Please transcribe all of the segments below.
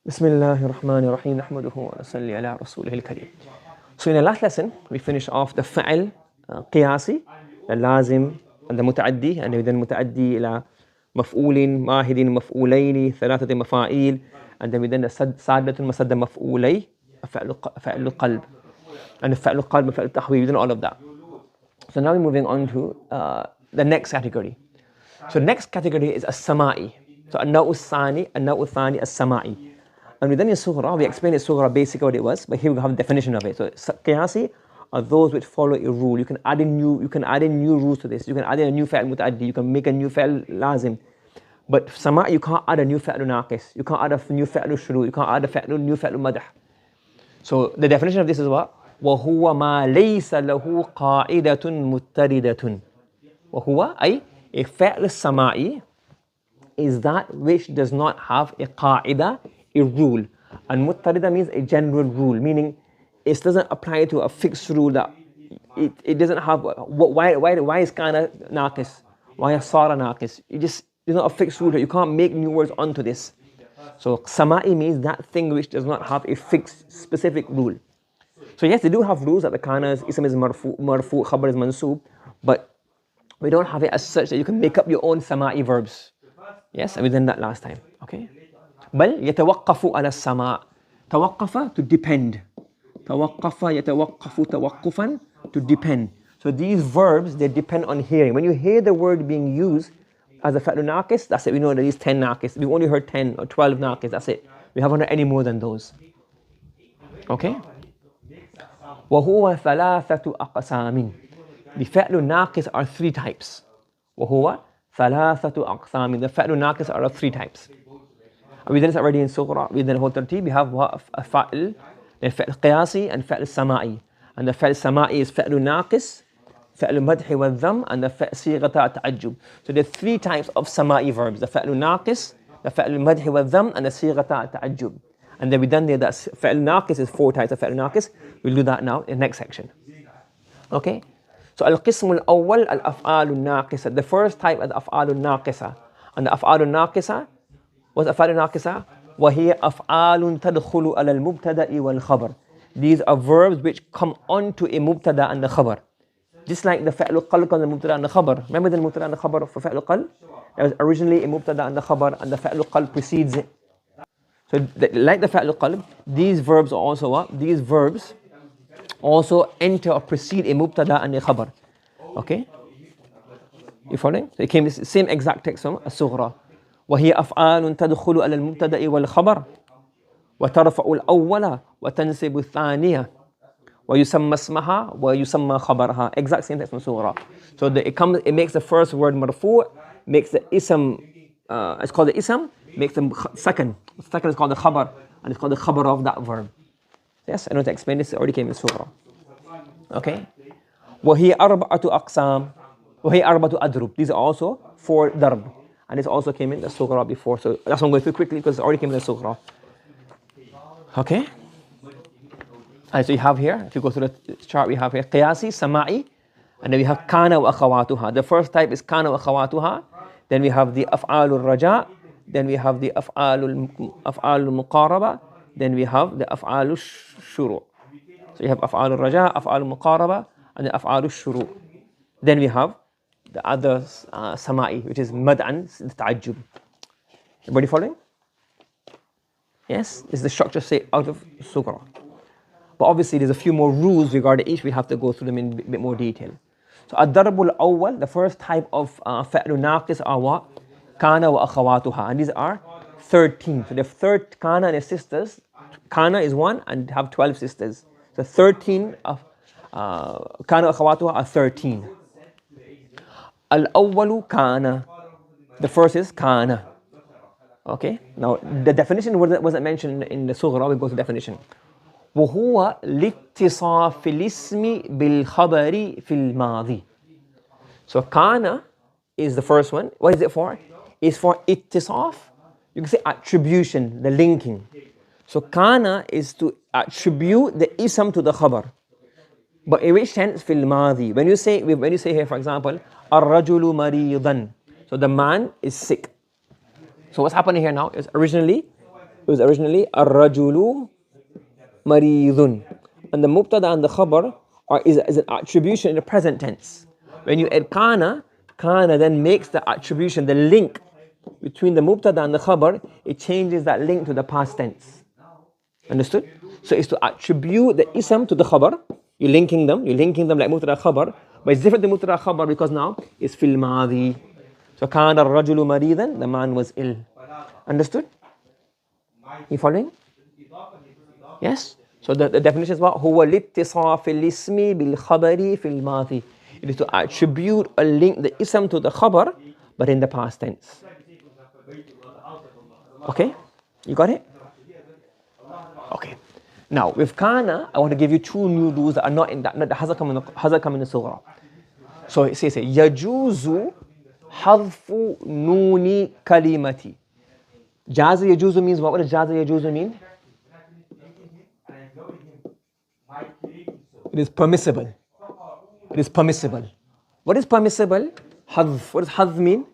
Bismillahirrahmanirrahim. Nahmaduhu wa nasalli ala rasulihil kareem. So in the last lesson, we finished off the fa'al qiyasi, the lazim, and the muta'addi, and then muta'addi ila maf'ulin, mahidin, maf'ulaini, thalathati mafa'il, and then we did the sadatun masadda maf'ulay, fa'al qalb, and the fa'al qalb, fa'al tahweel, we did all of that. So now we're moving on to the next category. So the next category is as-sama'i. So An-Nahw thani as-sama'i. And within Sughra, we explained in Sughra basically what it was, but here we have a definition of it. So qiyasi are those which follow a rule. You can add in new rules to this. You can add in a new fa'al muta'addi. You can make a new fa'al lazim. But sama'i, you can't add a new fa'al naqis. You can't add a new fa'al shuru. You can't add a new fa'al madh. So the definition of this is what? وَهُوَ مَا لَيْسَ لَهُ قَاعِدَةٌ مُتَّرِدَةٌ. وَهُوَ أي a fa'al sama'i is that which does not have a qa'idah, a rule. And muttarida means a general rule, meaning it doesn't apply to a fixed rule that it doesn't have. Why is kana naqis? Why is sara naqis? There's not a fixed rule. You can't make new words onto this. So sama'i means that thing which does not have a fixed specific rule. So yes, they do have rules that the kanas, ism is marfu, khabar is mansub, but we don't have it as such that you can make up your own sama'i verbs. Yes, and we did that last time. Okay. بل يتوقف على السماع. توقف to depend. توقف يتوقف توقفا to depend. So these verbs, they depend on hearing. When you hear the word being used as a fa'lu naqis, that's it. We know there is 10 naqis. We've only heard 10 or 12 naqis. That's it. We haven't heard any more than those. Okay. وهو ثلاثة أقسام. The fa'lu naqis are 3 types. وهو ثلاثة أقسام. The fa'lu naqis are of 3 types. We did this already in Sughra. We did the whole tartib. We have fa'al, fa'al qiyasi and fa'al sama'i. And the fa'al sama'i is fa'al naqis, fa'al madhi wa dham, and the fa'al sighata ta'ajjub. So there are 3 types of sama'i verbs: the fa'al naqis, the fa'al madhi wa dham, and the sighata ta'ajjub. And then we done there that fa'al naqis is 4 types of fa'al naqis. We'll do that now in the next section. Okay. So al-qism al-awwal al-af'al al-naqisa. The first type is al-af'al al-naqisa. And the af'al al-naqisa, what's أفعال ناقصة؟ وهي أفعال تدخل على المبتدأ والخبر. These are verbs which come onto a mubtada and the khabar. Just like the فعل القلب and the mubtada and the khabar. Remember the mubtada and the khabar for فعل القلب? There was originally a mubtada and the khabar, and the فعل القلب precedes it. So like the فعل القلب, these verbs are also what? These verbs also enter or precede a mubtada and a khabar. Okay? You following? So it came the same exact text from الصغرى. وهي أفعال تدخل على المبتدأ والخبر وترفع الأول وتنسب الثانية ويسمى اسمها ويسمى خبرها. Exact same text from Surah. So it makes the first word marfu', makes the ism, it's called the ism, makes the second is called the khabar, and it's called the khabar of that verb. Yes, I don't have to explain this, it already came in Surah. Okay. وهي أربعة أقسام وهي أربعة أضرب. These are also 4 darb. And this also came in the Sughra before. So that's why I'm going through quickly because it already came in the Sughra. Okay? And so you have here, if you go through the chart, we have here qiyasi, sama'i, and then we have kana wa akhawatuha. The first type is kana wa akhawatuha. Then we have the af'alul raja. Then we have the af'alul muqaraba. Then we have the af'alul shuru. So you have af'alul raja, af'alul muqaraba, and the af'alul shuru. Then we have the other sama'i, which is mad and ta'ajjub. Everybody following? Yes? This is the structure say out of Sughra. But obviously there's a few more rules regarding each. We have to go through them in a bit more detail. So ad-darbul awwal, the first type of fa'lu naqis are what? Kana wa akhawatuha. And these are 13. So the third kana and his sisters. Kana is 1 and have 12 sisters. So 13 of kana wa akhawatuha are 13. Al-awwalu kana. The first is kana. Okay. Now the definition wasn't mentioned in the Sughra. We go to the definition. وهو لاتصاف الاسم بالخبر في الماضي. So kana is the first one. What is it for? It's for ittisaf. You can say attribution, the linking. So kana is to attribute the ism to the khabar. But in which sense? Fil madhi. When you say here, for example, ar-rajulu maridan. So the man is sick. So what's happening here now is originally It was originally الرجل مريض. And the mubtada and the khabar is an attribution in the present tense. When you add kana then makes the attribution, the link between the mubtada and the khabar, it changes that link to the past tense. Understood? So it's to attribute the ism to the khabar. You're linking them like mubtada khabar, but it's different than mubtada khabar because now it's fil madhi. So kana ar-rajulu maridan, the man was ill. Understood? You following? Yes? So the definition is what? هو الاتصاف الاسم بالخبر في الماضي. It is to attribute or link the ism to the khabar, but in the past tense. Okay? You got it? Okay. Now, with kana, I want to give you two new rules that are not in that hasn't come in the sughra. So it says, يجوز حذف نون كلمة. جاز يجوز means what? What does جاز يجوز mean? It is permissible. It is permissible. What is permissible? حذف. What does حذف mean?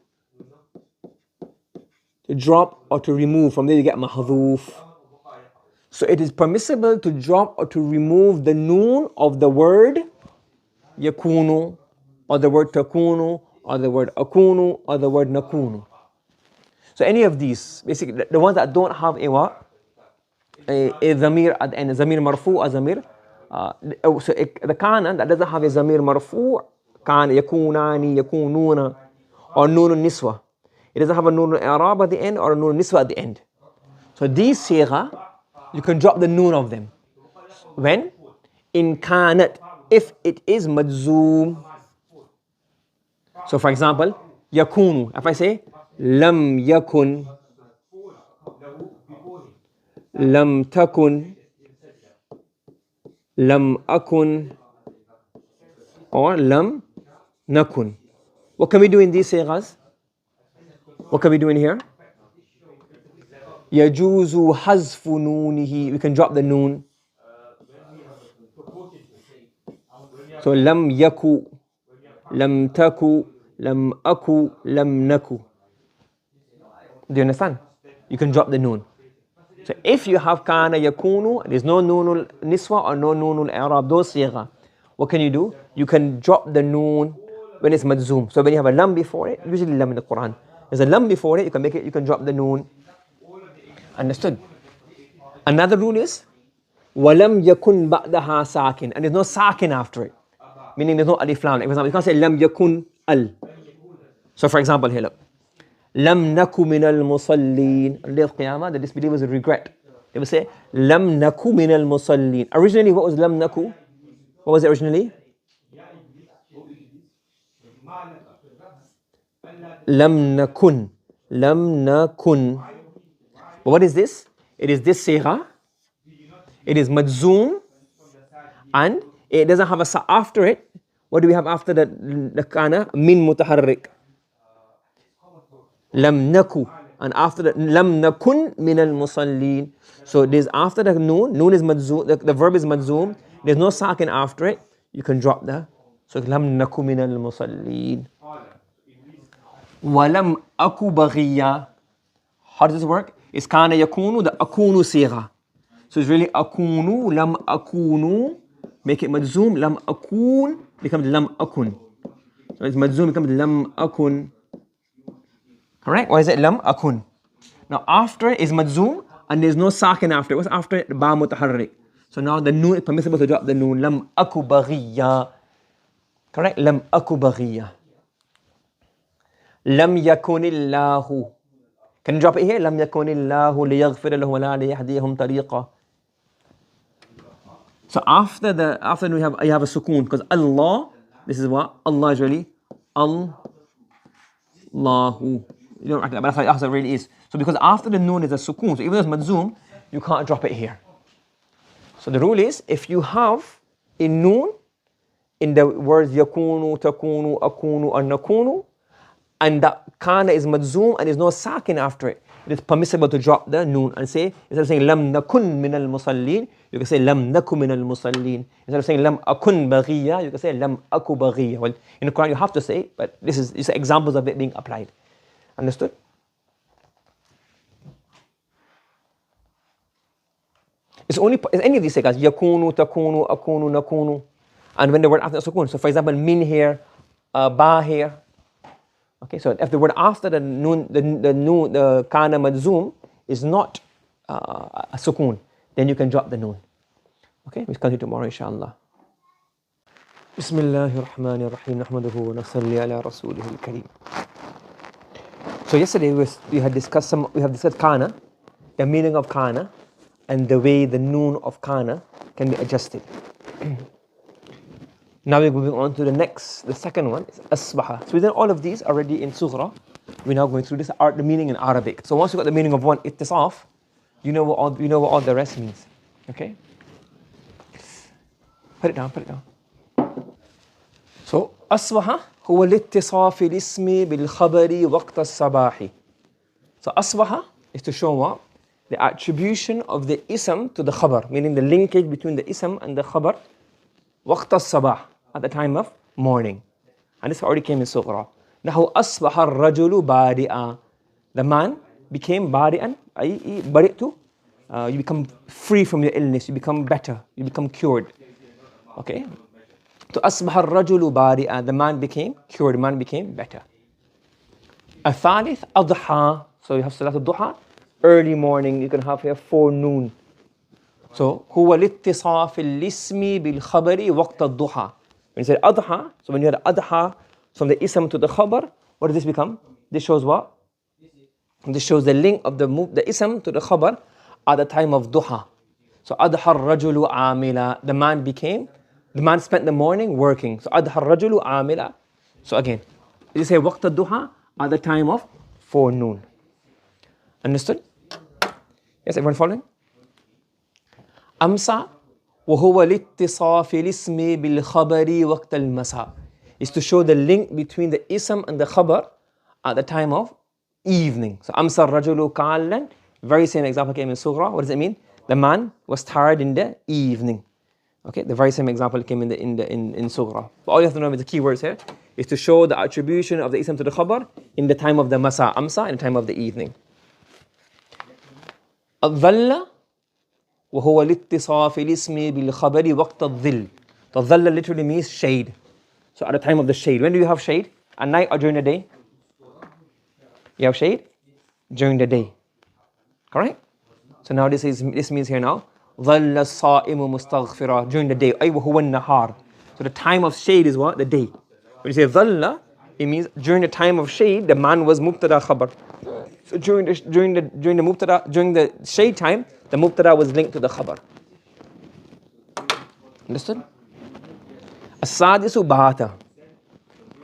To drop or to remove. From there you get محذوف. So it is permissible to drop or to remove the noon of the word yakunu, or the word takunu, or the word akunu, or the word nakunu. So any of these, basically the ones that don't have a what? A zamir at the end, zamir marfu or zamir. So the kana that doesn't have a zamir marfu, kana yakunani, yakununa, or noon niswa. It doesn't have a noon i'rab at the end or a noon niswa at the end. So these sigha, you can drop the noon of them. When? In kanat, if it is majzoom. So for example, yakunu. If I say lam yakun, lam takun, lam akun, or lam nakun. What can we do in these sighas? What can we do in here? يجوز حذف نونه. We can drop the noon. So لم يكو, لم تكو, لم أكو, لم نكو. Do you understand? You can drop the noon. So if you have kana yakunu, there's no noonul niswa or no noonul i'rab, those sigha. What can you do? You can drop the noon when it's majzoom. So when you have a lam before it, usually lam in the Quran, there's a lam before it, you can drop the noon. Understood? Another rule is وَلَمْ يَكُنْ بَعْدَهَا سَاكِن, and there's no sakin after it. Meaning there's no alif lam. Like for example, you can't say لَمْ يَكُنْ al. So for example here, look. لَمْ نَكُ مِنَ الْمُصَلِّينَ. On the day of Qiyamah, the disbelievers will regret. They will say لَمْ نَكُ مِنَ الْمُصَلِّينَ. Originally, what was لَمْ نَكُ? What was it originally? لَمْ نَكُنْ. لَمْ نَكُنْ. But what is this? It is this sigha. It is majzoom, and it doesn't have a sa after it. What do we have after the kana? Min mutaharrik. Lam naku. And after that, lam nakun min al musallin. So there's after the noon. Noon is majzoom. The verb is majzoom. There's no sakin after it. You can drop that. So lam naku min al musallin. Walam aku baghiya. How does this work? It's kana yakunu, the akunu sigha. So it's really akunu, lam akunu, make it majzoom, lam akun, becomes lam akun. So it's majzoom, becomes lam akun. Correct? Why is it lam akun? Now after it is majzoom, and there's no sakin after it. What's after it? Ba mutaharrik. So now the noon is permissible to drop the noon. Lam aku baghiya. Correct? Lam aku baghiya. Lam yakunillahu. Can you drop it here? لم يكن الله ليغفر له ولا ليهديهم طريقا. So after you have a sukoon, because Allah, this is what Allah is really Allahu. You don't recognize, but that's how it really is. So because after the noon is a sukoon, so even though it's majzoom, you can't drop it here. So the rule is, if you have a noon in the words yakunu, takunu, akunu, or nakunu, and that kana is majzoom and there's no sakin after it, it is permissible to drop the noon and say, instead of saying lam nakun min al musallin, you can say lam naku min al musallin. Instead of saying lam akun baghiya, you can say lam aku baghiya. Well, in the Quran you have to say, but this is examples of it being applied. Understood? It's any of these guys. Yakunu, takunu, akunu, nakunu. And when the word after sukun. So for example, min here, ba here. Okay, so if the word after the noon, the kana madzum is not a sukun, then you can drop the noon. Okay, we'll continue tomorrow, inshallah. Bismillahir-Rahmanir-Rahim. Nahmaduhu wa nusalli ala rasulihil kareem. So yesterday we have discussed kana, the meaning of kana, and the way the noon of kana can be adjusted. Now we're moving on to the second one, is asbaha. So we did all of these already in Sughra. We're now going through the meaning in Arabic. So once you got the meaning of one, ittisaf, you know what all the rest means. Okay? Put it down. So asbaha huwa littisaf al-ismi bil-khabari waqt al-sabahi. So asbaha is to show what? The attribution of the ism to the khabar, meaning the linkage between the ism and the khabar, waqt al-sabah, at the time of morning. And this already came in Sughra. Now asbaha ar-rajulu bari'a. The man became bari'an, bari'tu. You become free from your illness, you become better, you become cured. Okay? So asbaha ar-rajulu bari'a. The man became cured, the man became better. Al-thalith adha. So you have salat al-duha, early morning. You can have here forenoon. So huwa littisaf al-ismi bil-khabari waqt al-duha. When you say adha, so when you had adha from the ism to the khabar, what does this become? This shows what? This shows the link of the ism to the khabar at the time of duha. So adha ar-rajulu amila. The man spent the morning working. So adha ar-rajulu amila. So again, you say waqt al-duha at the time of forenoon. Understood? Yes, everyone following? Amsa وهو لاتصاف الاسم بالخبر وقت المساء is to show the link between the ism and the khabar at the time of evening. So Amsa rajulu kallan, very same example came in Sughra. What does it mean? The man was tired in the evening. Okay, the very same example came in Sughra. But all you have to know with the key words here is to show the attribution of the ism to the khabar in the time of the masa, Amsa, in the time of the evening. Al-dhalla وهو لاتصاف الاسم بالخبر وقت الظل. So dhalla literally means shade. So at the time of the shade. When do you have shade? At night or during the day? You have shade? During the day. Correct? So now this means here now ظل الصائم مستغفرا, during the day. أي وهو النهار. So the time of shade is what? The day. When you say ظل, it means during the time of shade, the man was mubtada khabar. So during the shade time, the mubtada was linked to the khabar. Understood? As-sadisu bata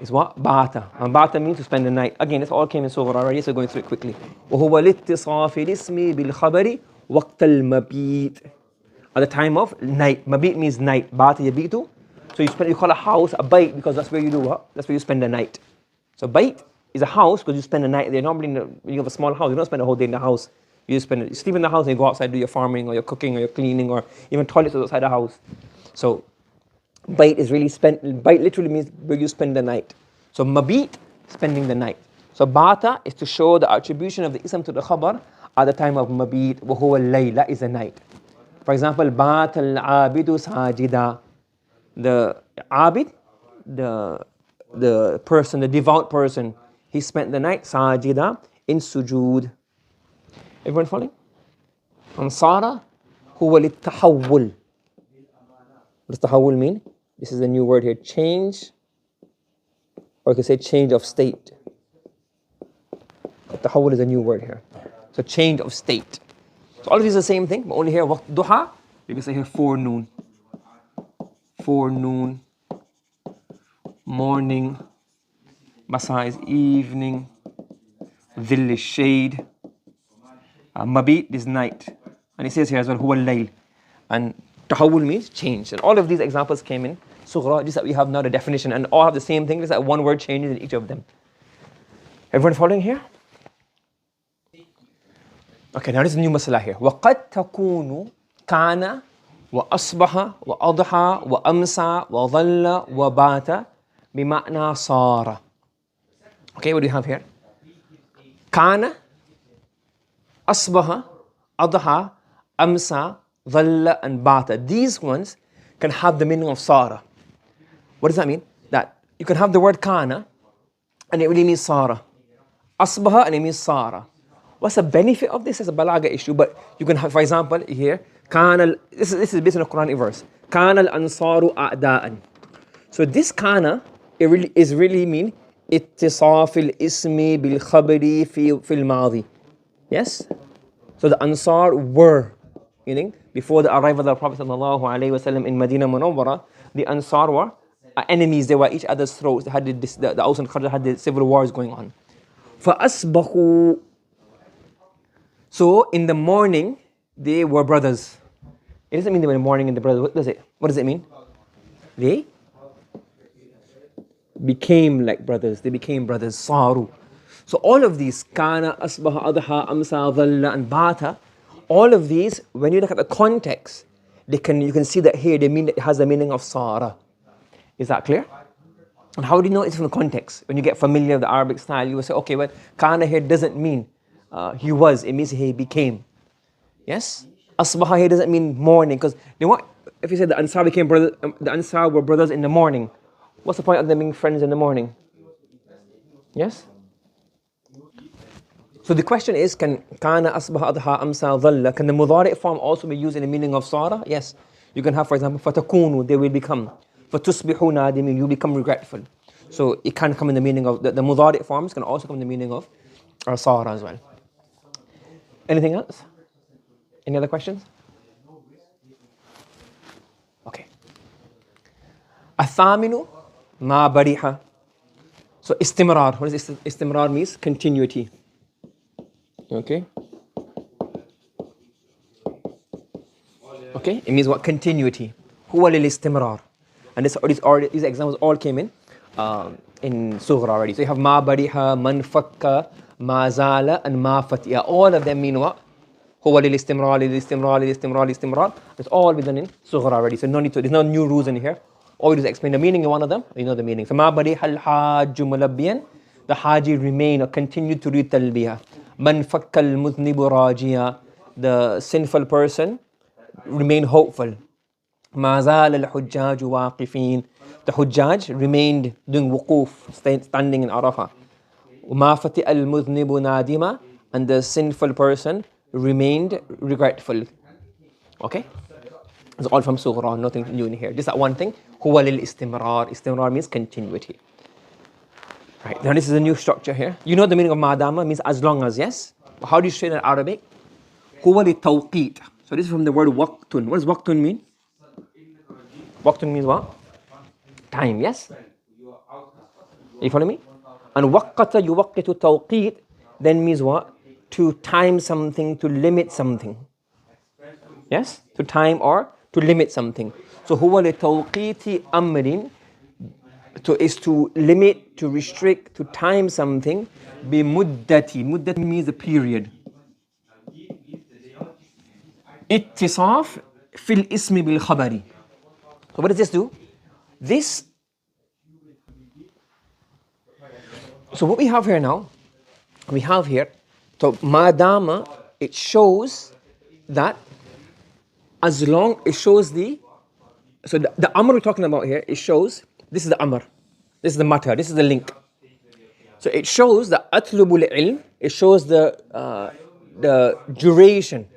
is what? Bata. And bata means to spend the night. Again, this all came in Sughra already, so going through it quickly. وهو لاتصاف الاسم بالخبر وقت المبيت. At the time of night. Mabit means night. Bata yabitu. So you call a house a bait because that's where you do what? That's where you spend the night. So bait is a house because you spend the night there. Normally, when you have a small house, you don't spend the whole day in the house. You sleep in the house and you go outside, do your farming or your cooking or your cleaning or even toilets outside the house. So, bait literally means where you spend the night. So, mabit, spending the night. So, bata is to show the attribution of the ism to the khabar at the time of mabit. وهو الليل, is the night. For example, bata al-abidu sajida. The abid, the person, the devout person, he spent the night sajida in sujood. Everyone following? Ansara huwa lit-tahawwul. What does tahawwul mean? This is a new word here. Change, or you can say change of state. Tahawwul is a new word here. So change of state. So all of these are the same thing, but only here waqt duha, you can say here forenoon. Forenoon, morning, masa is evening, dhill is shade, mabit is night. And it says here as well, huwa al-layl. And tahawul means change. And all of these examples came in Sughra, just that we have now the definition, and all have the same thing, just that one word changes in each of them. Everyone following here? Okay, now this is a new masala here. وَقَدْ تَكُونُ كَانَ وأصبح وأضحى وأمسى وظل وبات بمعنى صار. Okay, what do you have here? كان أصبح أضحى أمسى dhalla and bata. These ones can have the meaning of sara. What does that mean? That you can have the word kana and it really means sara. Asbaha and it means sara. What's the benefit of this? It's a balaga issue, but you can have, for example, here, this is based on a Quranic verse. Kana al-ansaru a'da'an. So this kana, it really mean ittisaf al-ismi bil-khabari fil madi. Yes? So the Ansar were, meaning before the arrival of the Prophet ﷺ in Medina Munawwara, the Ansar were enemies. They were each other's throats. They had the Aus and Khadraj had the civil wars going on. فَأَصْبَحُوا. So in the morning, they were brothers. It doesn't mean they were in the morning and the brothers. What does it mean? They became like brothers. They became brothers. Saru. So all of these, kana, asbaha, adha, amsa, dhalla, and bata, all of these, when you look at the context, you can see that here it has the meaning of sara. Is that clear? And how do you know it's from the context? When you get familiar with the Arabic style, you will say, okay, well, kana here doesn't mean he was, it means he became. Yes? Asbaha here doesn't mean morning, because if you say the Ansar became brothers, the Ansar were brothers in the morning, what's the point of them being friends in the morning? Yes? So the question is, can kana, asbaha, adha, amsa, dhalla, can the mudari' form also be used in the meaning of sara? Yes. You can have, for example, fatakunu, they will become. Fatusbihu nadimin, you become regretful. So it can come in the meaning of, the mudari' forms can also come in the meaning of sara as well. Anything else? Any other questions? Okay. Athaminu ma bariha. So istimrar, what does istimrar means? Continuity. Okay. Okay, it means what? Continuity. Huwa lil istimrar. And these examples all came in Sughra already. So you have ma bariha, man fakka, ma zala, and ma fatiha. All of them mean what? Huwa lil istimrar, lil istimrar, lil istimrar, lil istimrar. It's all been done in Sughra already. So there's no new rules in here. All we do is explain the meaning of one of them. You know the meaning. So ma bariha al-hajju mulabbiyan. The haji remain or continue to read talbiyah. Man fakka al-mudhnibu rajiya. The sinful person remain hopeful. Ma zala al-hujjaju waqifin. The hujjaj remained doing wuquf, standing in Arafah. Ma fati al-mudhnibu nadima. And the sinful person remained regretful. Okay? It's all from Sughra, nothing new in here. Just that one thing. Huwa lil istimrar. Istimrar means continuity. Right, now this is a new structure here. You know the meaning of madama means as long as, yes? How do you say it in Arabic? Huwa li tawqeet. So this is from the word waqtun. What does waqtun mean? Waqtun means what? Time, yes? You follow me? And waqqata yuwaqqitu tawqeet then means what? To time something, to limit something. Yes? To time or to limit something. So huwa li tawqeeti amrin is to limit, to restrict, to time something. Bi muddati. Muddati means a period. Ittisaf fil ismi bil khabari. So what does this do? So what we have here now, so madama, it shows that as long, it shows so the amr we're talking about here, it shows, this is the amr, this is the matter, this is the link. So it shows the atlubul ilm, it shows the duration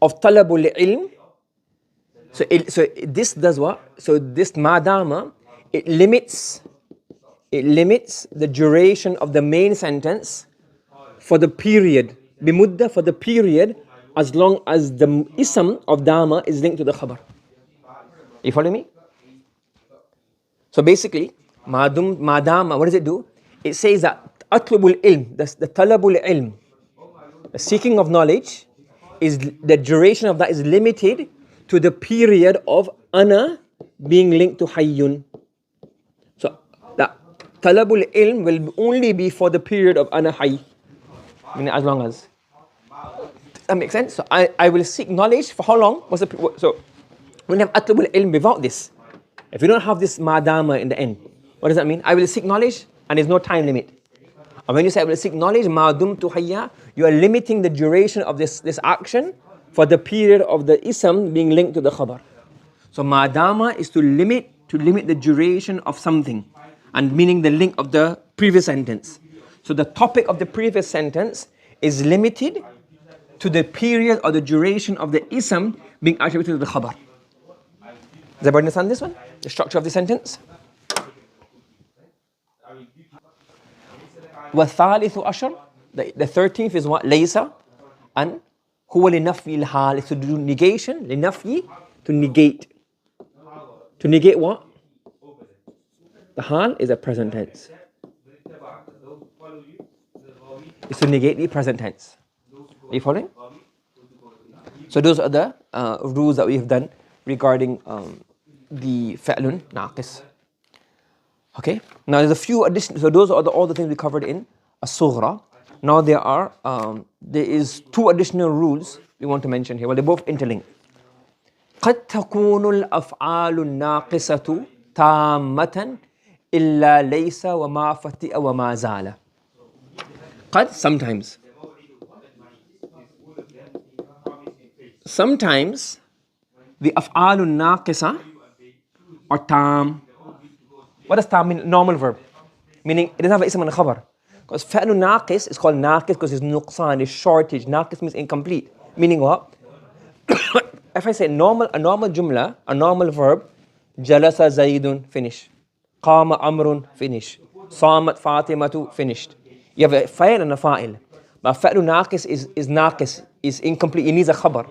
of talabul ilm. So this does what? So this madama, it limits the duration of the main sentence for the period, bimudda, for the period, as long as the ism of dama is linked to the khabar. You follow me? So basically, madama, what does it do? It says that atlubul ilm, the talabul ilm, the seeking of knowledge, is the duration of that is limited to the period of ana being linked to hayyun. So the talabul ilm will only be for the period of ana hayy, meaning as long as. Does that make sense? So I will seek knowledge for how long? So when you have atlubul ilm without this, if you don't have this madama in the end, what does that mean? I will seek knowledge and there's no time limit. And when you say I will seek knowledge, ma dumtu hayya, you are limiting the duration of this action for the period of the ism being linked to the khabar. So madama is to limit the duration of something, and meaning the link of the previous sentence. So the topic of the previous sentence is limited to the period or the duration of the ism being attributed to the khabar. Does everybody understand this one? The structure of the sentence? وَالثَّالِثُ عَشَرُ, the 13th is what? Laysa, and huwa linafyi al-hal, is to do negation, linafyi, to negate. To negate what? The hal is a present tense. It's to negate the present tense. Are you following? So those are the rules that we have done regarding the fa'lun naqis. Okay. Now there's a few additions. So those are all the things we covered in as-sughra. Now there is two additional rules we want to mention here. Well, they're both interlinked. قد تكون الأفعال الناقصة تامة إلا ليس وما فتئ وما زال. قد, sometimes the أفعال الناقصة are tam. What does tam mean? Normal verb, meaning it doesn't have an ism and a khabar. Because فعل ناقص is called naqis because it's nuqsan, it's shortage. Naqis means incomplete. Meaning what? If I say a normal jumla, a normal verb, jalasa zaidun, finish. Qama amrun, finish. Samat fatimatu, finished. You have a fa'il and a fa'il. But fa'lu naqis is naqis, is incomplete. It needs a khabar.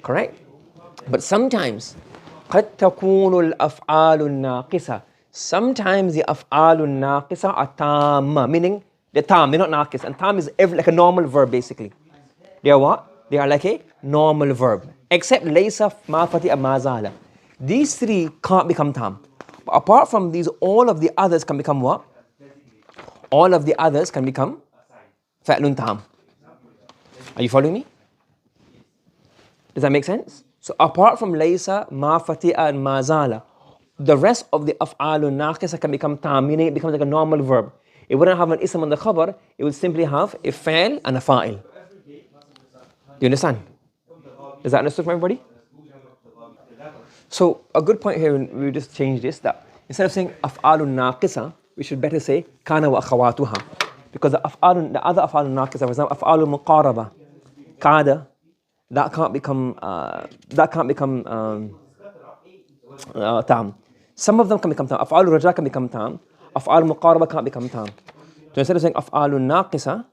Correct? But sometimes, قد تكون الأفعال الناقصة. Sometimes the أفعال الناقصة are tamma, meaning they're tam, they're not naqis. And tam is like a normal verb basically. They are what? They are like a normal verb. Except laysa, ma fati'a, ma zala. These three can't become tam. But apart from these, all of the others can become what? All of the others can become fa'lun tam. Are you following me? Does that make sense? So apart from laysa, ma fati'a, and ma zala, the rest of the af'alun naqisa can become tam, meaning it becomes like a normal verb. It wouldn't have an ism on the khabar, it would simply have a fa'il and a fa'il. Do you understand? Is that understood from everybody? So a good point here, we just change this, that instead of saying af'alun naqisa, we should better say kana wa akhawatuha. Because the other af'alun naqisa, for example, af'alun muqaraba, kada, that can't become tam. Some of them can become tam. Af'alul raja can become tam. Af'alul muqaraba can't become tam. So instead of saying af'alun naqisa,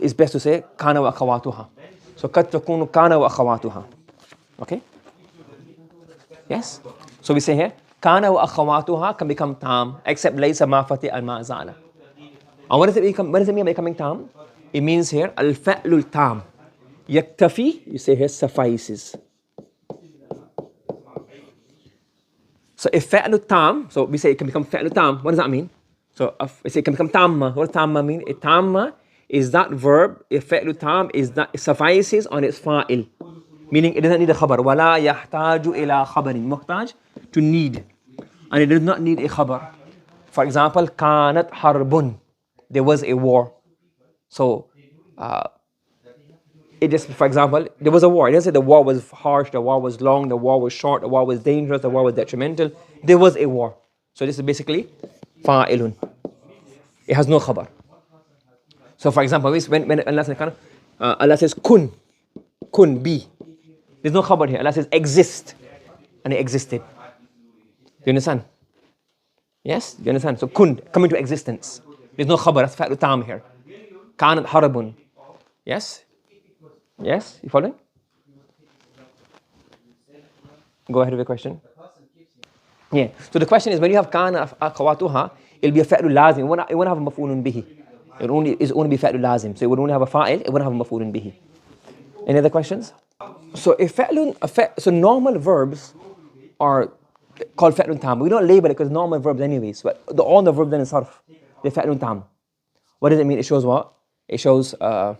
it's best to say kana wa akhawatuha. So kad takunu kana wa akhawatuha. Okay? Yes? So we say here, kana wa akhawatuha can become tam, except laysa ma fati al ma zala. And what does it mean by becoming tam? It means here, al-fa'lul tam. Yaktafi, you say here, suffices. So if fa'lu tam, so we say it can become fa'lu tam, what does that mean? So we say it can become tamma. What does tamma mean? A tamma is that verb, if fa'lu tam is that it suffices on its fa'il. Meaning it doesn't need a khabar. وَلَا يَحْتَاجُ إِلَىٰ خَبَرٍ. Muhtaj, to need. And it does not need a khabar. For example, كَانَتْ حَرْبٌ. There was a war. So, it just, for example, there was a war. It doesn't say the war was harsh, the war was long, the war was short, the war was dangerous, the war was detrimental. There was a war. So this is basically fa'ilun. It has no khabar. So for example, when Allah says kun, be. There's no khabar here. Allah says exist, and it existed. Do you understand? Yes? Do you understand? So kun, come into existence. There's no khabar, that's fa'lu tam here. Kanat harabun. Yes? Yes? You following? Go ahead with your question. Yeah. So the question is, when you have kana akhawatuha, it'll be a fa'lu lazim. It won't have a maf'ulun bihi. It's only be fa'lu lazim. So it would only have a fa'il, it wouldn't have a maf'ulun bihi. Any other questions? So so normal verbs are called fa'lun tam. We don't label it because normal verbs anyways. But all the verbs then in sarf, they're fa'lun tam. What does it mean? It shows what? It shows a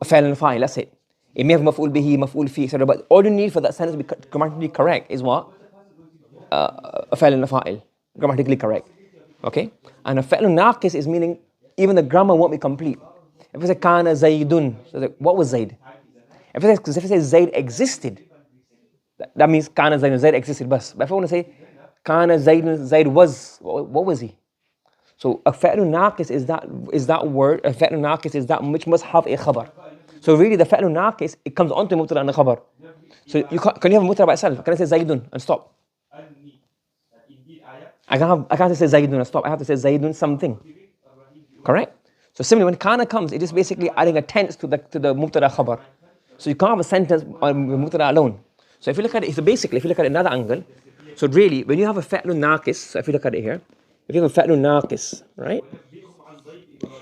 fa'il and a fa'il, that's it. It may have maf'ul bihi, maf'ul fi, etc. But all you need for that sentence to be grammatically correct is what? A fa'il and a fa'il. Grammatically correct. Okay? And a فعل ناقص is meaning even the grammar won't be complete. If it says كان زيد, so like, what was Zaid? If it says Zaid existed, that means كان زيد, Zaid existed بس. But if I want to say كان زيد, Zaid was, what was he? So a فعل ناقص is that word, a فعل ناقص is that which must have a خبر. So really the فعل ناقص, it comes onto مبتدا and خبر. So can you have a مبتدا by itself? Can I say زيد and stop? I can't say زيد and stop. I have to say زيد something. Correct? So similarly, when kana comes, it is basically adding a tense to the mubtada khabar. So you can't have a sentence on mubtada alone. So if you look at it, so basically, if you look at another angle, so really, when you have a fa'lun naqis, so if you look at it here, if you have a fa'lun naqis, right?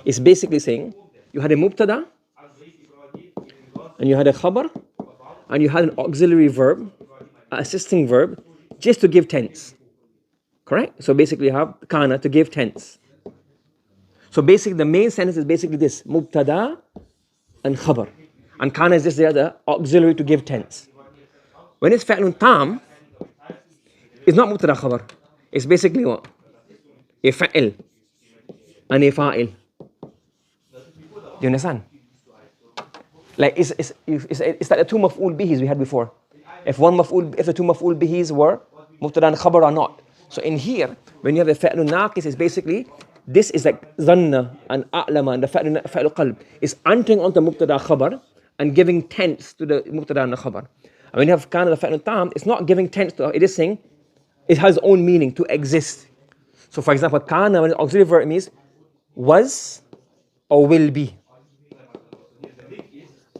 It's basically saying you had a mubtada, and you had a khabar, and you had an auxiliary verb, an assisting verb, just to give tense. Correct? So basically you have kana to give tense. So basically the main sentence is basically this, mubtada and khabar. And kana is just the other auxiliary to give tense. When it's fa'lun tam, it's not mubtada khabar. It's basically what? A fa'il and a fa'il. Do you understand? Like it's like the two maf'ul bihis we had before. If the two maf'ul bihis were mubtada and khabar or not. So in here, when you have the fa'lun naqis, it's basically, this is like zanna and a'lama and the fa'lun qalb. It's entering onto mubtada khabar and giving tense to the mubtada and the khabar. And when you have kana, the fa'lun tam, it's not giving tense to it, is saying it has its own meaning, to exist. So for example, kana, when the auxiliary verb means was or will be.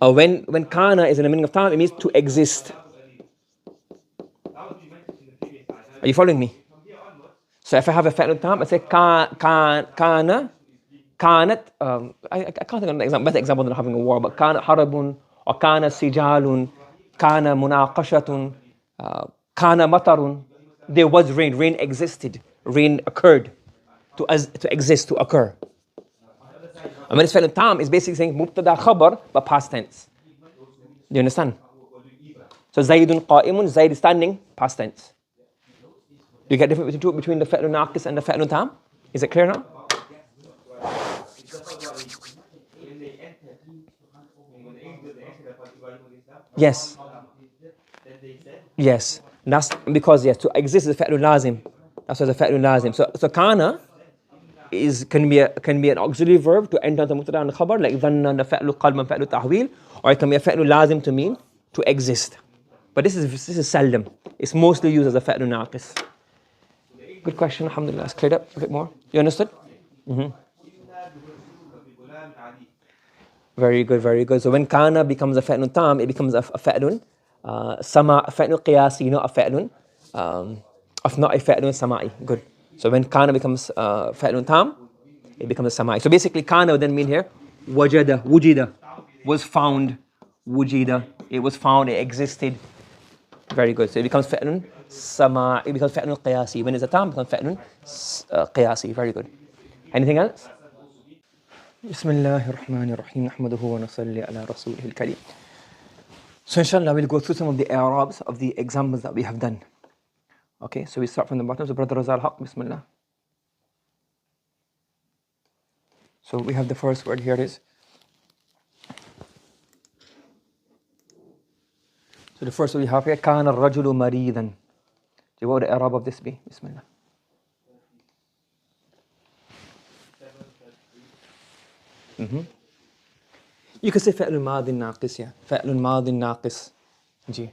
Or when kana is in the meaning of tam, it means to exist. Are you following me? So if I have a fa'lun tam, I say kana, kanat, I can't think of an better example than having a war, but kana harabun, or kana sijalun, kana munaqashatun, kana matarun. There was rain. Rain existed. Rain occurred. To exist, to occur. And when it's fa'lun tam, it's basically saying mubtada khabar, but past tense. Do you understand? So Zaydun qa'imun, Zayd is standing, past tense. Do you get the difference between the fa'lun naqis and the fa'lun tam? Is it clear now? Yes. Yes. And that's because, yes, to exist is fa'lun lazim. That's why it's a fa'lun lazim. So kana can be an auxiliary verb to enter the mubtada and khabar, like dhanna, the fa'lu qalb and fa'lu tahwil, or it can be a fa'lun lazim to mean to exist. But this is seldom. It's mostly used as a fa'lun naqis. Good question, alhamdulillah. It's cleared up a bit more. You understood? Mm-hmm. Very good, very good. So when kana becomes a fa'lun tam, it becomes a fa'lun fa'lun qiyasi, not a fa'lun not a fa'lun sama'i. Good. So when kana becomes fa'lun tam, it becomes a sama'i. So basically kana would then mean here wujida, was found, wujida, it was found, it existed. Very good. So it becomes fa'lun sama'i, it becomes fa'lun qiyasi. When it's a tam, it becomes fa'lun qiyasi. Very good. Anything else? Bismillahir Rahmanir Rahim. Nahmaduhu wa nusalli ala rasulihil kareem. So inshallah we'll go through some of the i'rabs of the examples that we have done. Okay, so we start from the bottom. So Brother Razal Haq, Bismillah. So we have the first word here is. So the first word we have here, kana ar-rajulu maridan. What would the i'rab of this be? Bismillah. Mm-hmm. You can say فعل ماضي ناقص, yeah. فعل ماضي ناقص. جي.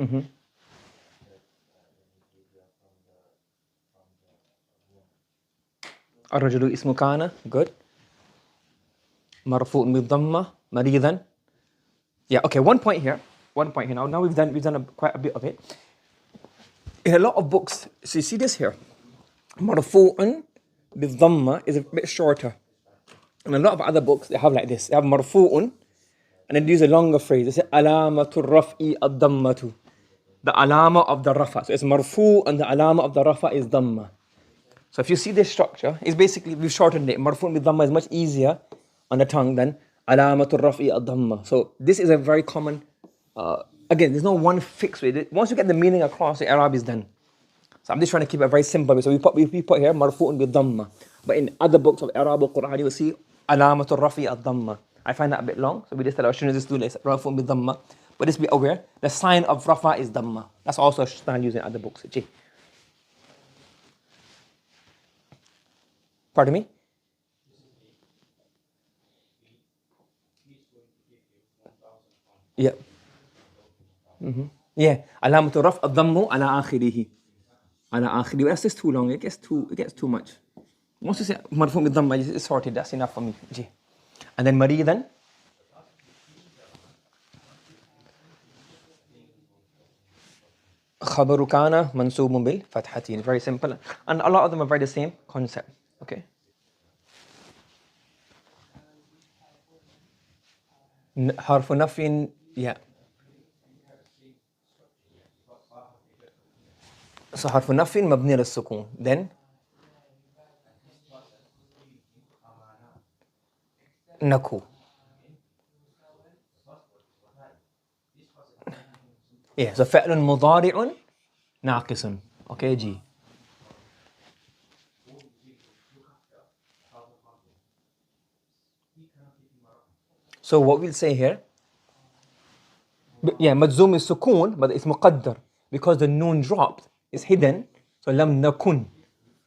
Mm-hmm. الرجل اسم كان. Good. مرفوع بالضمة مريضا. Yeah, okay, one point here. Now we've done quite a bit of it. In a lot of books, so you see this here. مرفوع بالضمة is a bit shorter. And a lot of other books, they have like this. They have marfu'un, and then they use a longer phrase. They say alamatul raf'i ad-dammatu. The alama of the rafa. So it's marfu' and the alama of the rafa is damma. So if you see this structure, it's basically, we've shortened it. Marfu'un with damma is much easier on the tongue than alamatul raf'i ad-damma. So this is a very common, again, there's no one fixed way. Once you get the meaning across, the i'rab is done. So I'm just trying to keep it very simple. So we put here marfu'un bi-dhamma. But in other books of I'rab al-Quran, you will see alamatul rafi ad-dhamma. I find that a bit long, so we just tell our students to do this marfu'un bi-dhamma. But just be aware, the sign of rafa is dhamma. That's also a sign used in other books. Pardon me? Yeah. Yeah. Alamatul raf ad-dhammu ala akhirihi. Ala akhirihi. That's just too long. It gets too much. Once you say marfu' bi-dhamma, it's sorted. That's enough for me. And then maridan. خبر كان منصوب بالفتحتين. Very simple. And a lot of them are very the same concept. Okay. حرف نفي. Yeah. So حرف نفي مبني للسكون. Then نكو. Yeah. So فعل مضارع ناقص. Okay, G. So what we'll say here, yeah, مجزوم السكون, but it's مقدر because the noon dropped, it's hidden. So لم نكن.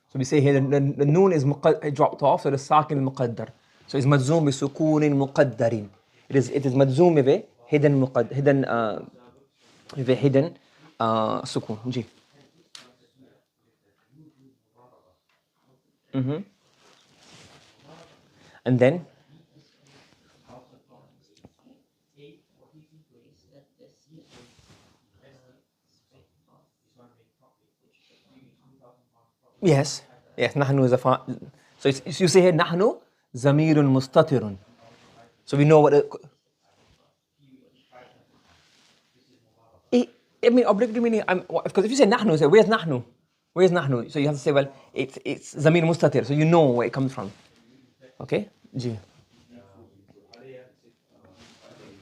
So we say here the noon is dropped off, so the sakin is مقدر. So it's مجزوم بسكون مقدر. It is مجزوم with hidden سكون. G. And then yes, نحن is a so you say here نحن ضمير مستتر. So we know what I mean obligatory meaning, because if you say نحن, you say where's نحن? Where's نحن? So you have to say, well, it's ضمير مستتر, so you know where it comes from. Okay? G.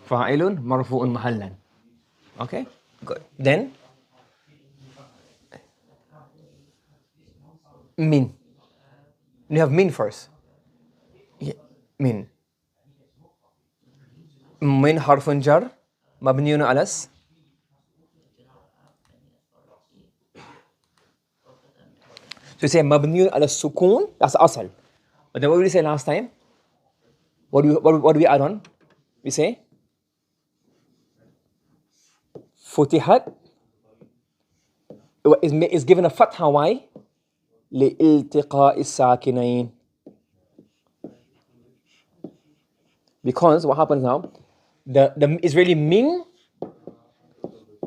فاعل مرفوع محلا. Okay? Good. Then min. You have min first. Yeah. Min. من حرف جر مبني على So you say مبني على السكون, that's أصل. But then what did we say last time? What do we add on? We say فتحت is given a fatha. Why? لالتقاء الساكنين. Because what happens now, the Israeli min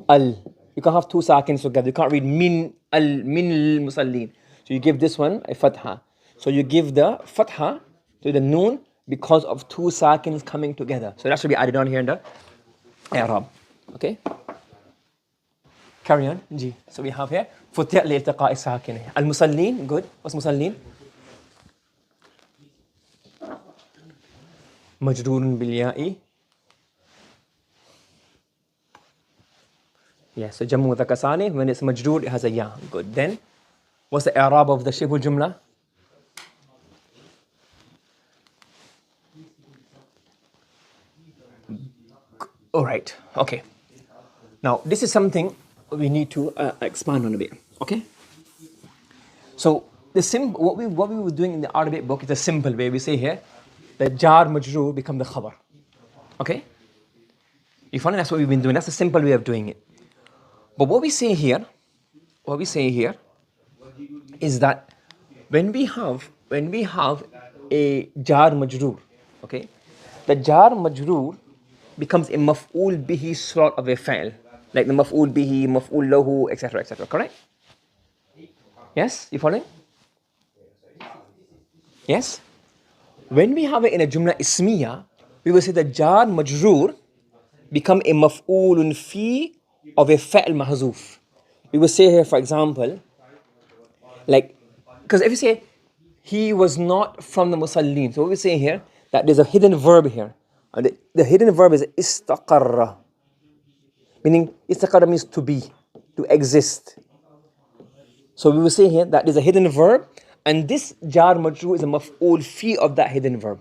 al. You can't have two sakins together. You can't read min al-musallin. So you give this one a fatha. So you give the fatha to the noon because of two sakins coming together. So that should be added on here in the i'rab. Okay? Carry on. G. So we have here فتح لالتقاء الساكنين. المصلين. Good. What's musallin? مجرور بالياء. Yeah, so جمع مذكر سالم, when it's مجرور it has a ya. Good. Then what's the i'rab of the شبه الجملة? All right. Okay. Now this is something we need to expand on a bit. Okay. So what we were doing in the Arabic book is a simple way. We say here that jar majroor become the khabar. Okay. You find that's what we've been doing. That's a simple way of doing it. But what we say here is that when we have a jar majroor, okay, the jar majroor becomes a maf'ul bihi sort of a fa'il, like the maf'ul bihi, maf'ul lahu, etc., correct? Yes, you following? Yes. When we have it in a jumla ismiya, we will say the jar majroor become a maf'ulun fi of a fa'il mahzuf. We will say here, for example, like, because if you say he was not from the musallin, so what we say here, that there's a hidden verb here. And the hidden verb is istaqarra, meaning istaqarra means to be, to exist. So we will say here that there's a hidden verb, and this jar majroor is a maf'ul fi of that hidden verb.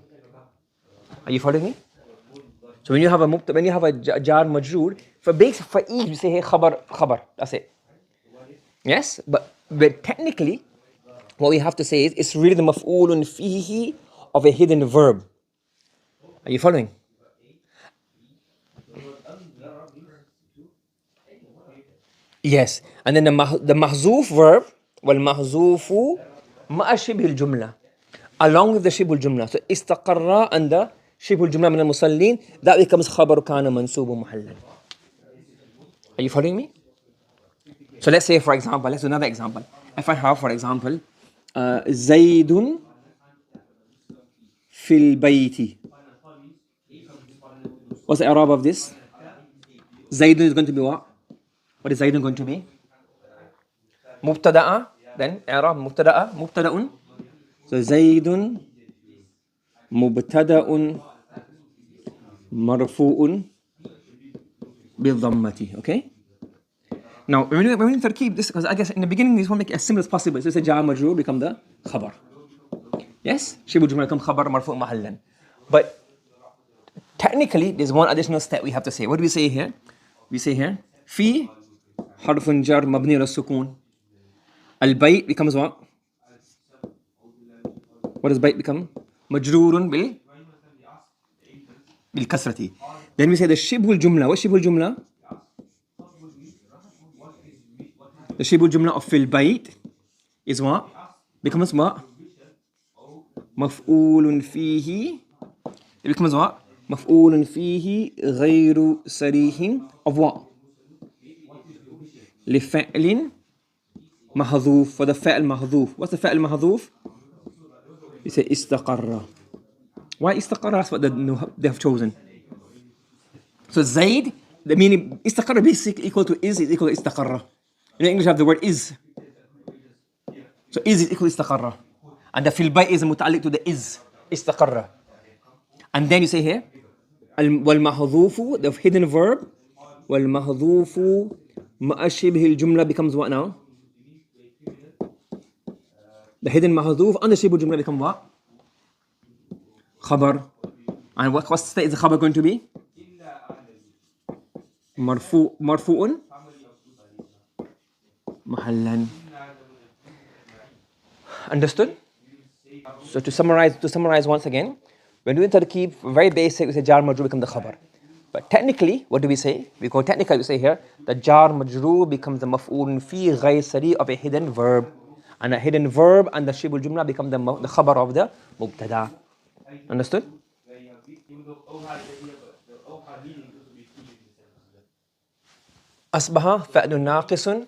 Are you following me? So when you have a jar majroor, for each we say here khabar. That's it. Yes, but technically, what we have to say is it's really the maf'ulun fihi of a hidden verb. Are you following? Yes, and then the mahzuf verb والمحذوف مع شبه الجملة, along with the شبه الجملة. So استقر and the شبه الجملة من المصلين, that becomes خبر كان منصوب محلا. Are you following me? So let's say, for example, let's do another example. If I have, for example, زيد في البيت. What's the إعراب of this? زيد is going to be what? What is زيد going to be? مبتدأ. Then إعراب مبتدأ. So زيد مبتدأ مرفوع بالضمة. Okay? Now, when we keep this, because I guess in the beginning, we just want to make it as simple as possible. So it's a jar majroor become the khabar. Yes? شبه الجملة become خبر مرفوع محلا. But technically, there's one additional step we have to say. What do we say here? We say here, في حرف جر مبني على السكون. البيت becomes what? What does بيت become? مجرور بالكسرة. Then we say the شبه الجملة. What شبه الجملة? The شبه الجملة of في البيت is what? Becomes what? مفعول فيه. It becomes what? مفعول فيه غير صريح of what? لفعل محذوف. For the فعل محذوف. What's the فعل محذوف? You say استقر. Why استقر? That's what they have chosen. So زيد, the meaning استقر basically equal to is equal to استقر. In English, you have the word is. So is equal to استقر. And the في البيت is متعلق to the is. استقر. And then you say here, والمحذوف, the hidden verb, والمحذوف مع شبه الجملة becomes what now? The hidden محذوف and the شبه الجملة become what? خبر. And what state is the خبر going to be? مرفوع محلا. Understood? So to summarize once again, when we tarkeeb, very basic, we say jar majroor become the khabar. But technically, what do we say? We say here, the jar majroor becomes the maf'ul fi ghayr sari of a hidden verb. And a hidden verb and the shibul jumla become the khabar of the mubtada. Understood? أصبح فعل ناقص.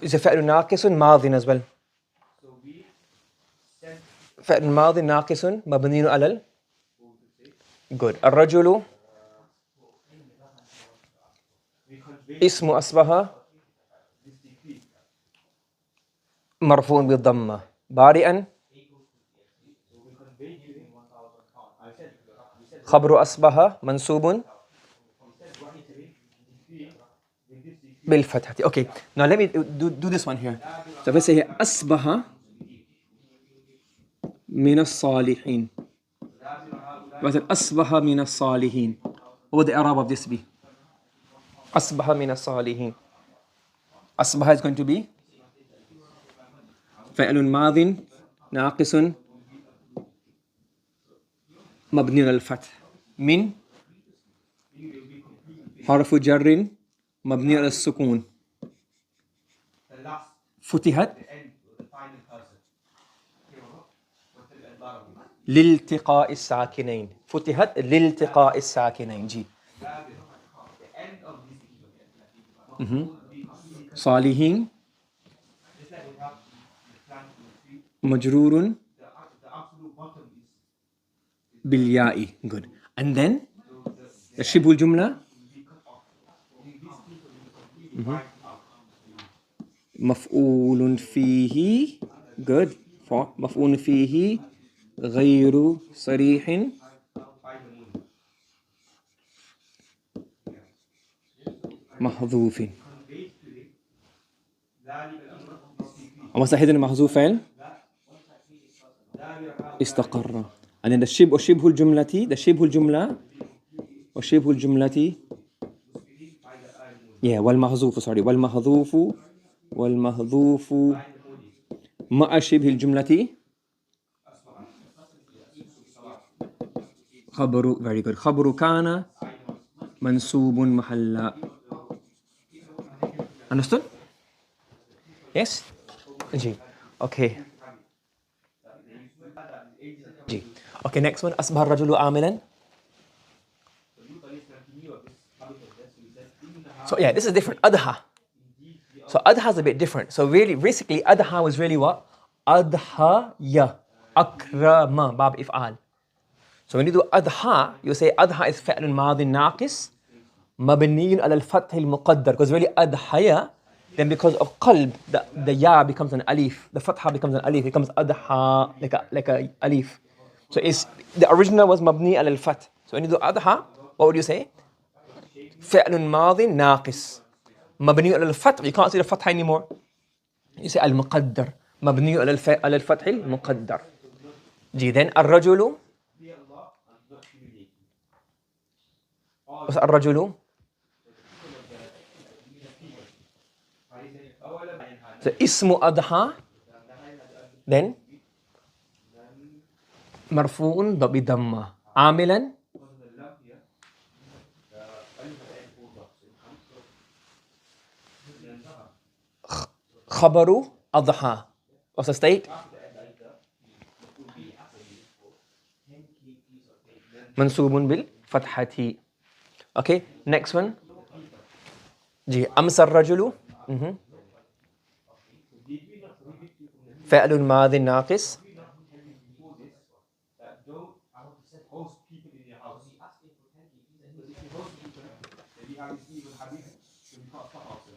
Is a فعل ناقص ماضي as well. فعل ماضي ناقص مبني على good. الرجل اسم أصبح مرفوع بالضمة. بارئا خبر أصبح منصوب بالفتحة. Okay, now let me do this one here. So let's say here أصبح من الصالحين. مثلا أصبح من الصالحين. What would the إعراب of this be? أصبح من الصالحين. أصبح is going to be فعل ماض ناقص مبني على الفتح. من حرف جر مبني على السكون. فتحت لالتقاء الساكنين. فتحت لالتقاء الساكنين. جي. صالحين مجرور بالياء. Good. And then the شبه الجملة مفعول فيه. Good. مفعول فيه غير صريح محذوف. ومساحيد محذوف فعل استقر. and then the شبه الجملة وشبه الجملة والمحذوف والمحذوف مع شبه الجملة خبر. very good. خبر كان منصوب محل. understood? yes. جي okay. جي okay. next one. أصبح الرجل عاملا. so yeah, this is different. أضحى. so أضحى is a bit different. so really basically أضحى was really what? أضحى أكرم باب إفعال. so when you do أضحى you say أضحى is فعل ماضي ناقص مبني على الفتح المقدر, because really أضحى then because of قلب the ya becomes an alif, the fatha becomes an alif, it becomes أضحى like a alif. so it's the original was مبني على الفتح. so when you do أضحى what would you say? فعل ماضي ناقص مبني على الفتح. you can't say the fatha anymore, you say المقدر مبني على الفتح المقدر. جي then الرجل. الرجل so اسم أضحى then مرفوع بضمة عاملا خبر أضحى. what's the state? منصوب بالفتحة. okay. next one. جي أمسى الرجل فعل ماضي ناقص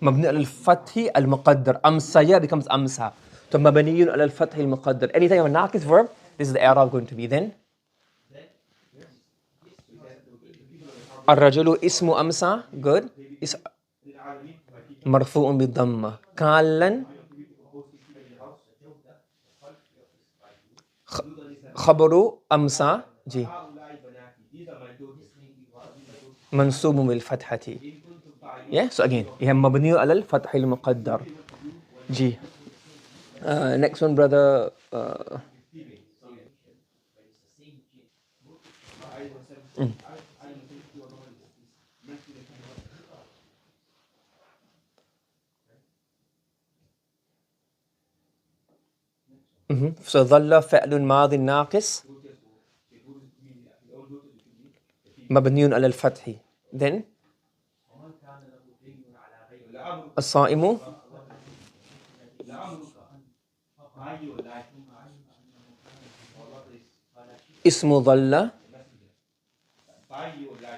مبني على الفتح المقدر. أمسى becomes أمسى, so مبني على الفتح المقدر. anytime you have a ناقص verb, this is the إعراب going to be. then الرجل اسم أمسى good مرفوع بالضمة كالا خبر أمسى جي منصوب بالفتحة. yeah. so again هي مبني على الفتح المقدر. جي next one brother. so ظل فعل ماضي ناقص مبني على الفتح. then الصائم اسم ظل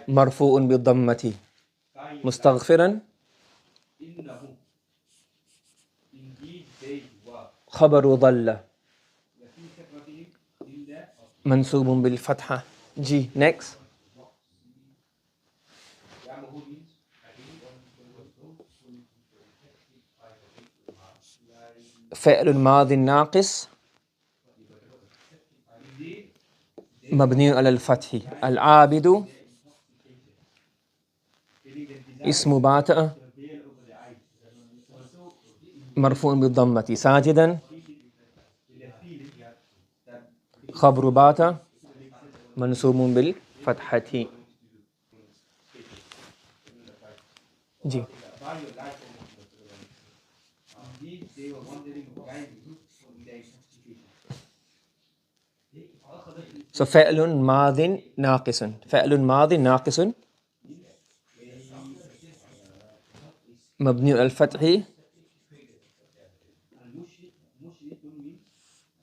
مرفوع بالضمة مستغفرا خبر ظل منصوب بالفتحة. جي next. فعل ماضي ناقص مبني على الفتح. العابد اسم بات مرفوع بالضمة ساجدا خبر بات منصوب بالفتحة. جي so فعل ماض ناقص فعل ماض ناقص مبني على الفتح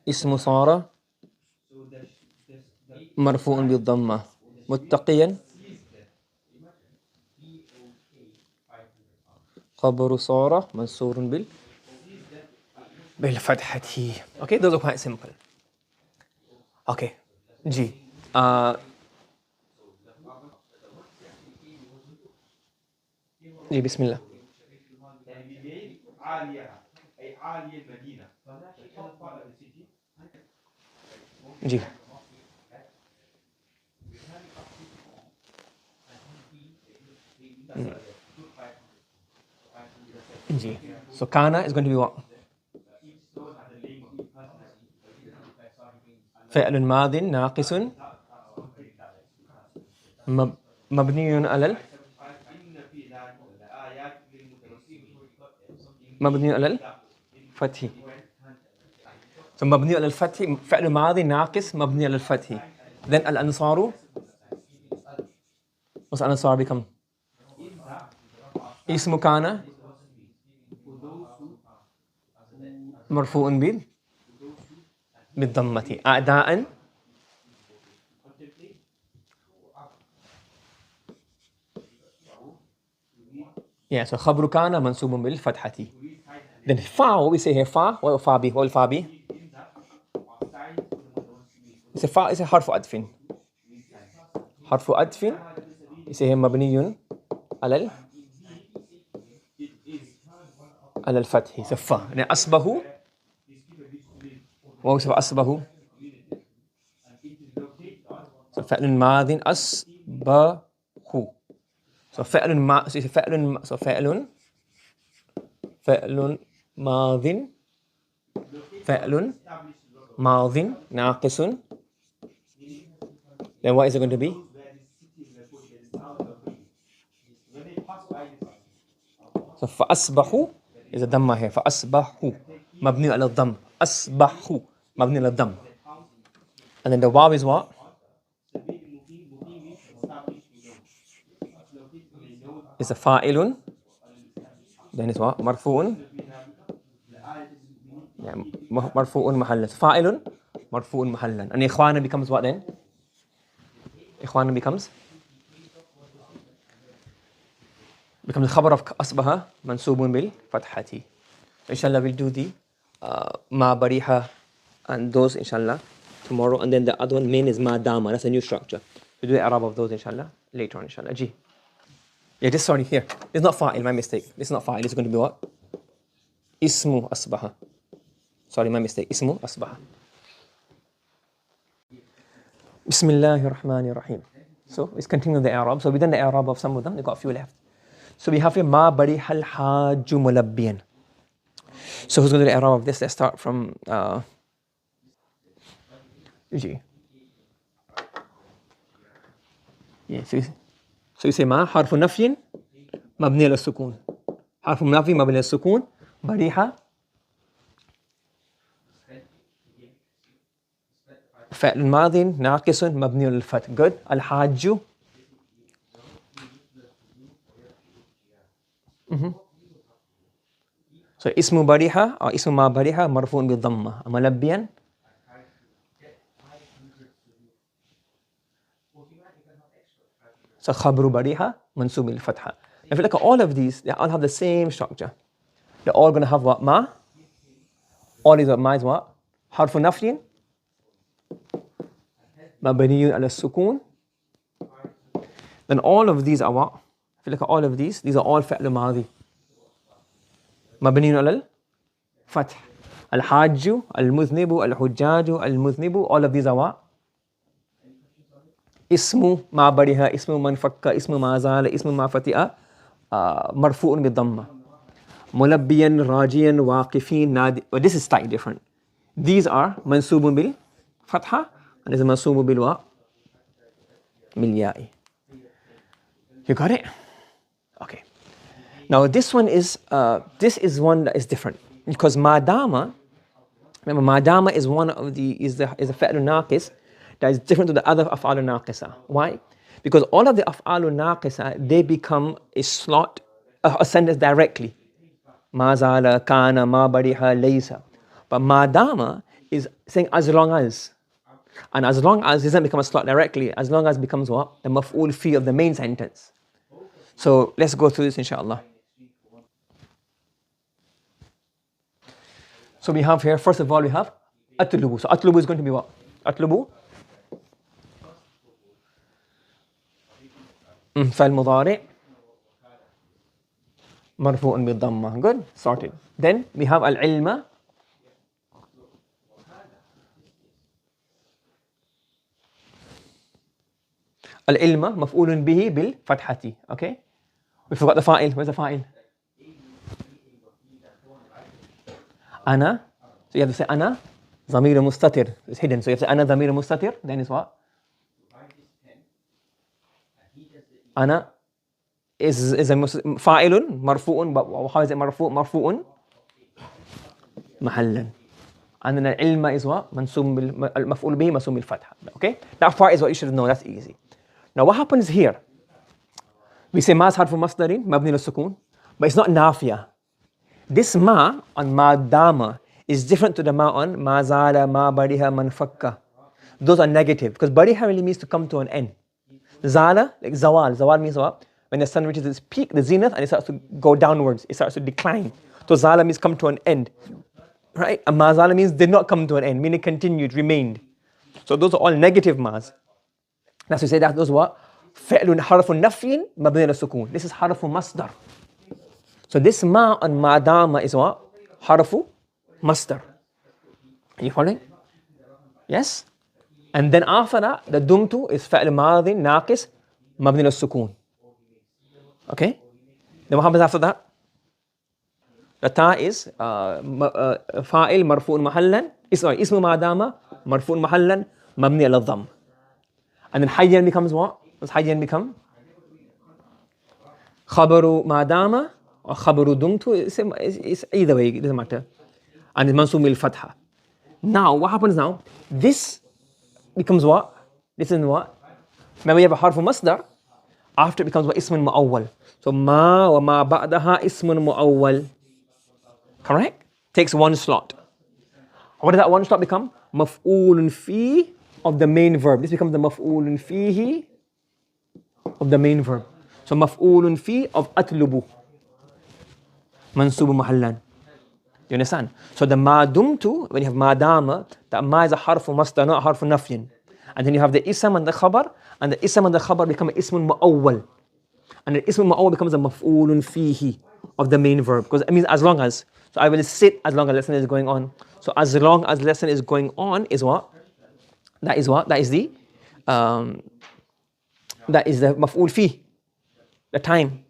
اسم صار مرفوع بالضمة متقيا خبر صار منصور بالفتحة. okay, those are quite simple. okay. G. جي بسم الله. جي جي. So kana is going to be what? فعل ماض ناقص مبني على مبني على الفتح. ثم مبني على الفتح فعل ماضي ناقص مبني على الفتح. Then الأنصار. What's الأنصار become? اسم كان مرفوع بالضمة. أعداء so خبر كان منصوب بالفتحة. Then fa, what we say here, fa, what will fa be? What will fa be? It's a fa, it's a حرف عطف. حرف عطف you say here مبني على الفتح. So fa. يعني أصبح what we أصبح so فعل ماض أصبح. So فعل ما so فعل ماض ناقص. Then what is it going to be? So فأصبحوا is a dhamma here. فأصبحوا مبني على الضم. أصبحوا مبني على الضم. And then the waw is what? It's a fa'ilun. Then it's what? مرفوع. يعني مرفوع محلا. فاعل مرفوع محلا. And إخوانا becomes what then? إخوانا becomes الخبر of أصبح منصوب بالفتحة. Inshallah we'll do the ما بريحة and those inshallah tomorrow. And then the other one main is ما دام. That's a new structure. We'll do the إعراب of those inshallah later on inshallah. Ji. Yeah, this sorry here. It's not fa'il, my mistake. This is not fa'il. It's going to be what? Ismu asbaha. Sorry, my mistake. Ismu asbaha. Bismillahir Rahmanir Rahim. So let's continue the i'rab. So we've done the i'rab of some of them. We've got a few left. So we have here ma barihal hajju mulabbiyan. So who's going to do the i'rab of this? Let's start from G. Yeah, so you say ما حرف نفي مبني على السكون. حرف نفي مبني على السكون. بريحة فعل ماضي ناقص مبني على الفتح. Good. الحاج So اسم بريحة أو اسم ما بريحة مرفوع بالضمة. ملبيا So خبر بريحة منصوب بالفتحة. If you look at all of these, they all have the same structure. They're all going to have what? Ma. All these ma is what? حرف نفي مبني على السكون. Then all of these are what? If you look at all of these are all فعل ماضي مبني على الفتح. الحاج المذنب الحجاج المذنب. All of these are what? اسم ما برها اسم من فك اسم ما زال اسم ما فتئ مرفوع بالضمة. ملبيا راجيا واقفين نادي. But this is slightly different. These are منصوب بالفتحة and this is منصوب بالواو بالياء. You got it? Okay. Now this one is one that is different because madama. Remember, madama is one of the is a فعل ناقص that is different to the other أفعال ناقصة. Why? Because all of the أفعال ناقصة they become a slot, a sentence directly. ما زال كان ما برح ليس. But madama is saying as long as. And as long as doesn't become a slot directly, as long as becomes what? The maf'ul fi of the main sentence. So let's go through this inshallah. So we have here, first of all, we have atlubu. So atlubu is going to be what? Atlubu فعل مضارع مرفوع بالضمة. Good, sorted. Then we have العلم. العلم مفعول به بالفتحة. Okay. We forgot the فاعل. Where's the فاعل? أنا. So you have to say أنا ضمير مستتر. It's hidden. So you have to say أنا ضمير مستتر. Then it's what? أنا is a فاعل مرفوع. How is it مرفوع? مرفوع محلا. And then العلم is what? منصوب المفعول به منصوب بالفتحة. Okay. That part is what you should know. That's easy. Now what happens here? We say ما is حرف مصدر مبني للسكون, but it's not نافية. This ما on ما دام is different to the ما on ما زال ما بريها من فك. Those are negative because بريها really means to come to an end. Zala, like zawal. Zawal means what? When the sun reaches its peak, the zenith, and it starts to go downwards. It starts to decline. So zala means come to an end. Right? And ma zala means did not come to an end, meaning continued, remained. So those are all negative ma's. That's to say that those what? فعل حرف نفي مبني على السكون. This is حرف مصدر. So this ma and ma dama is what? حرف مصدر. Are you following? Yes? And then after that, the dumtu is فعل ماضي ناقص مبني للسكون. Okay? Then what happens after that? The ta is فاعل مرفوع محلا اسم ما دام مرفوع محلا مبني على الضم. And then حيا becomes what? Does حيا become? خبر ما دام or خبر دمت. It's either way, it doesn't matter. And it's منصوب بالفتحة. Now, what happens now? This becomes what? This is what? Remember you have a حرف مصدر. After it becomes what? اسم مؤول. So ما وما بعدها اسم مؤول. Correct? Takes one slot. What does that one slot become? مفعول فيه of the main verb. This becomes the مفعول فيه of the main verb. So مفعول فيه of أطلب. منصوب محلا. You understand? So the ما دمت, when you have ما دام, that ما is a حرف مصدر, not a حرف نفي. And then you have the ism and the khabar, and the ism and the khabar become an ism mu'awwal. And the ism mu'awwal becomes a maf'ulun fihi of the main verb. Because it means as long as. So I will sit as long as lesson is going on. So as long as lesson is going on is what? That is what? That is the maf'ul fi, the time.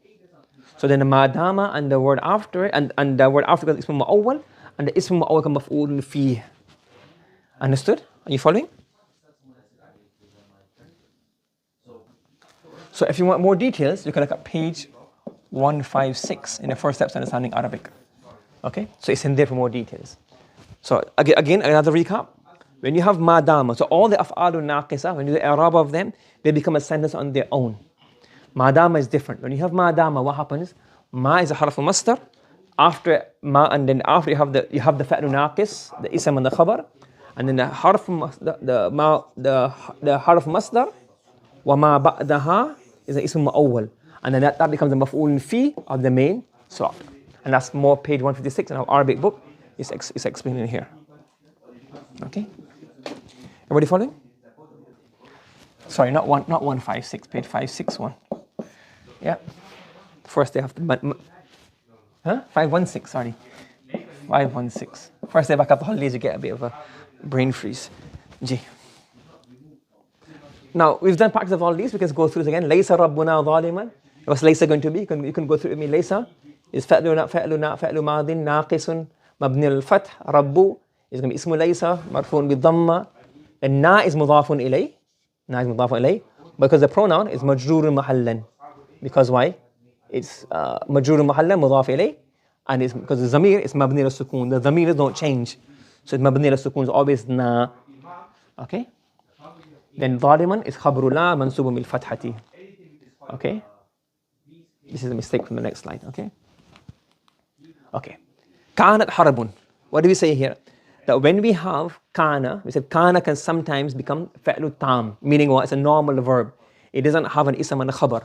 So then the madama and the word after it, and the word after becomes ism mu'awwal, and the ism mu'awwal becomes maf'ulun fi. Understood? Are you following? So if you want more details, you can look at page 156 in the first steps to understanding Arabic. Okay? So it's in there for more details. So again, another recap. When you have madama, so all the af'al naqisa, when you do the i'rab of them, they become a sentence on their own. Madama is different. When you have madama, what happens? Ma is a harf masdar. After ma, and then after you have the fa'lu naqis, the ism and the khabar, and then the harf masdar, wa ma ba'daha is an ism mu'awwal, and then that becomes the maf'ul fi of the main slot. And that's more page 156 in our Arabic book. It's explained in here. Okay? Everybody following? Sorry, not 156, page 561. Yeah. First they have to 516, sorry. 516. First day back up the holidays, you get a bit of a brain freeze. G. Now, we've done practice of all these. We can go through this again. Laysa rabbuna zaliman. What's laysa going to be? You can go through it with me. Laysa is fa'lu madin naqisun mabni al-fath. Rabbu is going to be ismu laysa marfu'un bi-dhamma. And na is mudhafun ilay. Na is mudhafun ilay. Because the pronoun is majrurun mahallan. Because why? It's majrurun mahallan mudhaf ilay. And it's because the zamir is mabni al-sukun. The zamirs don't change. So mabni al-sukun is always na. Okay? Then ظالما is خبر لا منصوب بالفتحة. Okay? This is a mistake from the next slide. Okay? Okay. كانت حرب. What do we say here? That when we have kana, we said kana can sometimes become فعل tam, meaning what? It's a normal verb. It doesn't have an ism and a khabar.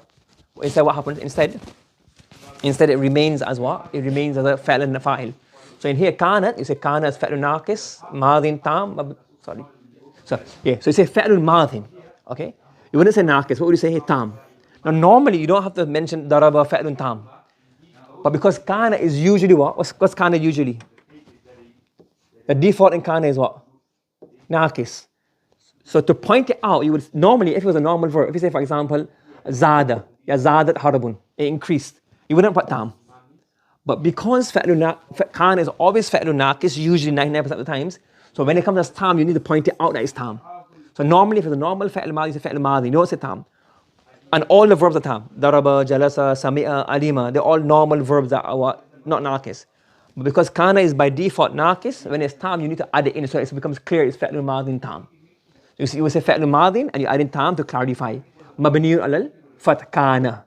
Instead, what happens? Instead it remains as what? It remains as a فعل and a fa'il. So in here, كانت, you say kana is فعل ناقص ماضي tam. Sorry. So you say فعل ماضي. Okay? You wouldn't say ناقص. What would you say here? Tam. Now normally you don't have to mention ضرب فعل tam. But because kana is usually what? What's kana usually? The default in kana is what? Naqis. So to point it out, you would normally, if it was a normal verb, if you say, for example, zada, ya zadat harbun, it increased, you wouldn't put tam. But because kana is always fa'lu naqis, usually 99% of the times, so when it comes as tam, you need to point it out that it's tam. So normally, if it's a normal fa'l madi, you say fa'l madi, you don't say tam. And all the verbs are tam. Daraba, jalasa, sami'a, alima, they're all normal verbs that are what? Not naqis. But because kana is by default naqis, when it's tam, you need to add it in so it becomes clear it's fa'l madi and tam. You will say fa'l madi and you add in tam to clarify. Mabniun alal fat kana.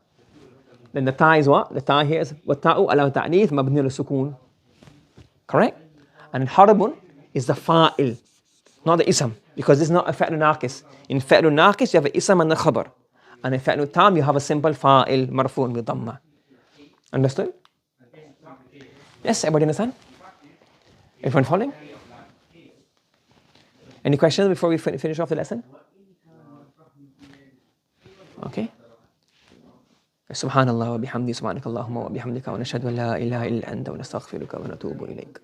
Then the ta is what? The ta here is wata'u ala ta'nith mabni al sukun. Correct? And harbun is the fa'il, not the ism, because this is not a fa'lu naqis. In fa'lu naqis, you have an ism and a khabar. And in fa'lu tam, you have a simple fa'il marfu'un with dhamma. Understood? Yes, everybody understand? Everyone following? Any questions before we finish off the lesson? Okay. سبحان الله وبحمده سبحانك اللهم وبحمدك ونشهد أن لا إله إلا أنت ونستغفرك ونتوب إليك.